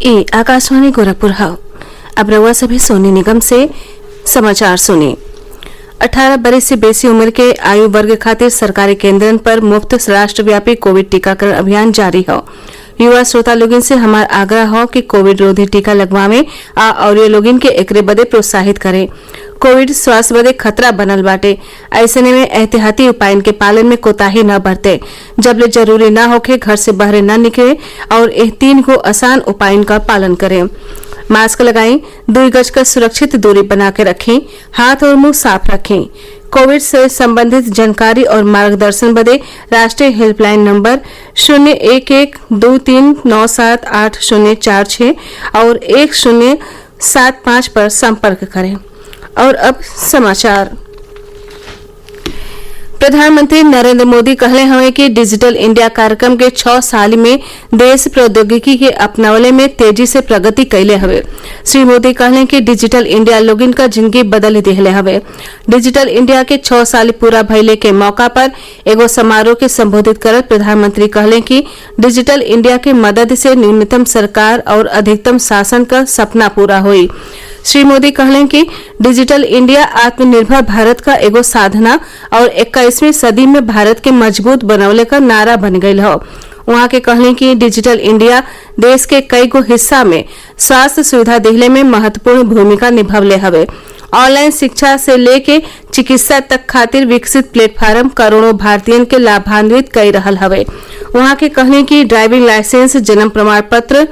ये आकाशवाणी गोरखपुर है। अब रउआ सभी सोनी निगम से समाचार सुने। 18 बरस से बेसी उम्र के आयु वर्ग खातिर सरकारी केंद्रन पर मुफ्त राष्ट्रव्यापी कोविड टीकाकरण अभियान जारी है। युवा श्रोता लोगन से हमार आग्रह हो कि कोविड रोधी टीका लगवावे और ये लोगन के एकरे बदे प्रोत्साहित करें। कोविड स्वास्थ्य बदे खतरा बनल बाटे, ऐसे में एहतियाती उपायन के पालन में कोताही न बरते। जबले जरूरी न होके घर से बाहर न निकले और इन 3 गो आसान उपायन का पालन करें। मास्क लगाएं, 2 गज का सुरक्षित दूरी बना के रखें, हाथ और मुंह साफ रखें। कोविड से संबंधित जानकारी और मार्गदर्शन बदे राष्ट्रीय हेल्पलाइन नंबर 01123978046 और 1075 पर संपर्क करें। और अब समाचार। प्रधानमंत्री नरेंद्र मोदी कहले हवे कि डिजिटल इंडिया कार्यक्रम के 6 साल में देश प्रौद्योगिकी के अपनावले में तेजी से प्रगति कैले हवे। श्री मोदी कहले कि डिजिटल इंडिया लोगन का जिंदगी बदल दिहले हवे। डिजिटल इंडिया के 6 साल पूरा भइले के मौका पर एगो समारोह के संबोधित करत प्रधानमंत्री कहले कि डिजिटल इंडिया के मदद से न्यूनतम सरकार और अधिकतम शासन का सपना पूरा हुई। श्री मोदी कहलें कि डिजिटल इंडिया आत्मनिर्भर भारत का एगो साधना और 21वीं सदी में भारत के मजबूत बनवले का नारा बन गई हो। वहां के कहलें कि डिजिटल इंडिया देश के कई गो हिस्सा में स्वास्थ्य सुविधा दिहले में महत्वपूर्ण भूमिका निभवले हवे। ऑनलाइन शिक्षा से लेके चिकित्सा तक खातिर विकसित प्लेटफॉर्म करोड़ों भारतीयन के लाभान्वित कर रहल हवे। वहां के कहलें कि ड्राइविंग लाइसेंस, जन्म प्रमाण पत्र,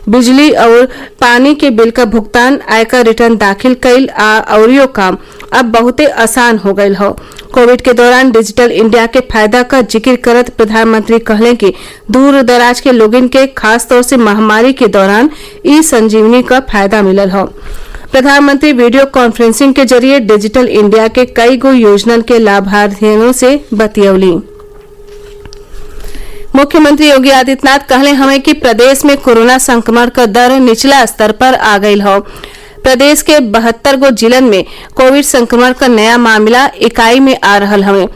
बिजली और पानी के बिल का भुगतान, आयकर रिटर्न दाखिल कईल और काम अब बहुते आसान हो गयल हो। कोविड के दौरान डिजिटल इंडिया के फायदा का जिक्र करत प्रधानमंत्री कहले कि दूर दराज के लोगन के खास तौर से महामारी के दौरान ई संजीवनी का फायदा मिलल हो। प्रधानमंत्री वीडियो कॉन्फ्रेंसिंग के जरिए डिजिटल इंडिया के कई गो योजनन के लाभार्थियों से बतियौली। मुख्यमंत्री योगी आदित्यनाथ कहले हमें कि प्रदेश में कोरोना संक्रमण का दर निचला स्तर पर आ गई हो। प्रदेश के 72 गो जिलन में कोविड संक्रमण का नया मामला इकाई में आ रहा हमें।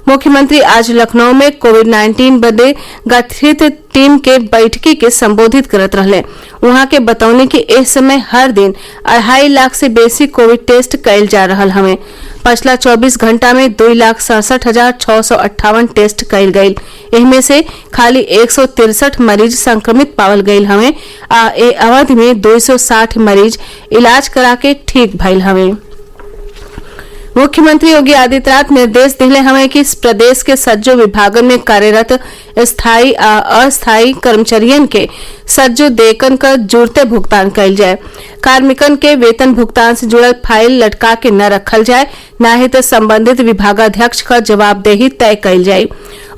मुख्यमंत्री आज लखनऊ में कोविड-19 बदे गठित टीम के बैठकी के संबोधित करत रहले। वहां के बतौने कि इस समय हर दिन 2.5 लाख से बेसी कोविड टेस्ट कैल जा रहा हमें। पिछला 24 घंटा में 2,67,658 टेस्ट कैल गयी। इनमें से खाली 163 मरीज संक्रमित पावल गयी हमें। ए अवधि में 260 मरीज इलाज करा के ठीक भइल हमें। मुख्यमंत्री योगी आदित्यनाथ निर्देश दिले हमें कि प्रदेश के सज्जो विभागन में कार्यरत स्थायी आ अस्थायी कर्मचारियन के सज्जो देकन का जुड़ते भुगतान कइल जाए। कार्मिकन के वेतन भुगतान से जुड़ल फाइल लटका के न रखल जाए, न ही तो संबंधित विभागाध्यक्ष का जवाबदेही तय कइल जाए।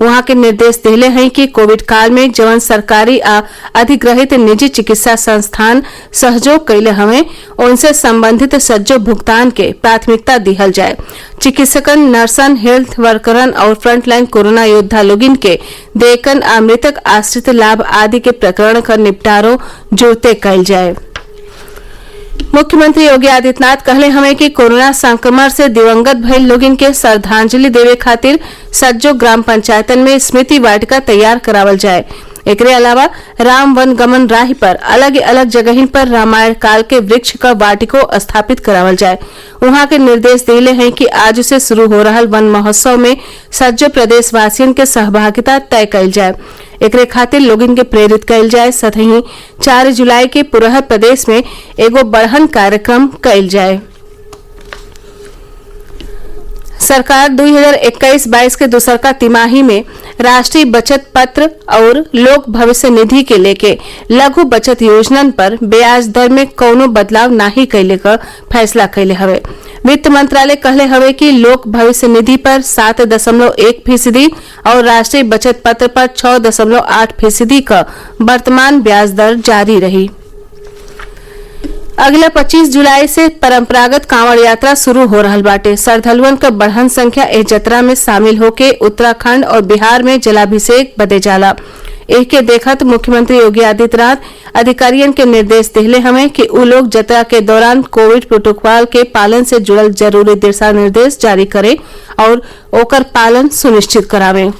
वहां के निर्देश दिले हैं कि कोविड काल में जवन सरकारी आ अधिग्रहित निजी चिकित्सा संस्थान सहयोग कैले हमें, उनसे संबंधित सज्जो भुगतान के प्राथमिकता दिहल जाए। चिकित्सकन, नर्सन, हेल्थ वर्करन और फ्रंटलाइन कोरोना योद्धा लोगिन के देकन आ मृतक आश्रित लाभ आदि के प्रकरण का निपटारो जुड़ते कैल जाए। मुख्यमंत्री योगी आदित्यनाथ कहले हमें कि कोरोना संक्रमण से दिवंगत भइल लोगन के श्रद्धांजलि देवे खातिर सज्जो ग्राम पंचायतन में स्मृति वाटिका तैयार करावल जाए। एकरे अलावा राम वन गमन राही पर अलग अलग जगहिन पर रामायण काल के वृक्ष का वाटिको स्थापित करावल जाए। वहां के निर्देश दिले हैं कि आज से शुरू हो रहा वन महोत्सव में सज्जो प्रदेशवासियों के सहभागिता तय कैल जाए। एकरे खातिर लोगन के प्रेरित कैल जाए। सतही 4 जुलाई के पूरा प्रदेश में एगो बढ़हन कार्यक्रम कैल जाए। सरकार 2021-22 के दूसरका तिमाही में राष्ट्रीय बचत पत्र और लोक भविष्य निधि के लेके लघु बचत योजनन पर ब्याज दर में कौनो बदलाव नाही कैले का फैसला कैले हवे। वित्त मंत्रालय कहले हवे कि लोक भविष्य निधि पर 7.1% और राष्ट्रीय बचत पत्र पर 6.8% का वर्तमान ब्याज दर जारी रही। अगला 25 जुलाई से परंपरागत कांवड़ यात्रा शुरू हो रहल बाटे। श्रद्धालुअन का बढ़हन संख्या इस यात्रा में शामिल होके उत्तराखंड और बिहार में जलाभिषेक बदे जाला। एके देखत मुख्यमंत्री योगी आदित्यनाथ अधिकारियों के निर्देश दिले हमें कि उ लोग यात्रा के दौरान कोविड प्रोटोकॉल के पालन से जुड़ल जरूरी दिशा निर्देश जारी करे और ओकर पालन सुनिश्चित करावे।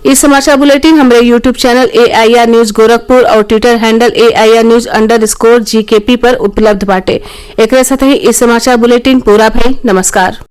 इस समाचार बुलेटिन हमारे YouTube channel AIR news Gorakhpur और ट्विटर हैंडल AIR न्यूज_GKP पर उपलब्ध बाटे। एकरे साथ ही इस समाचार बुलेटिन पूरा भइल। नमस्कार।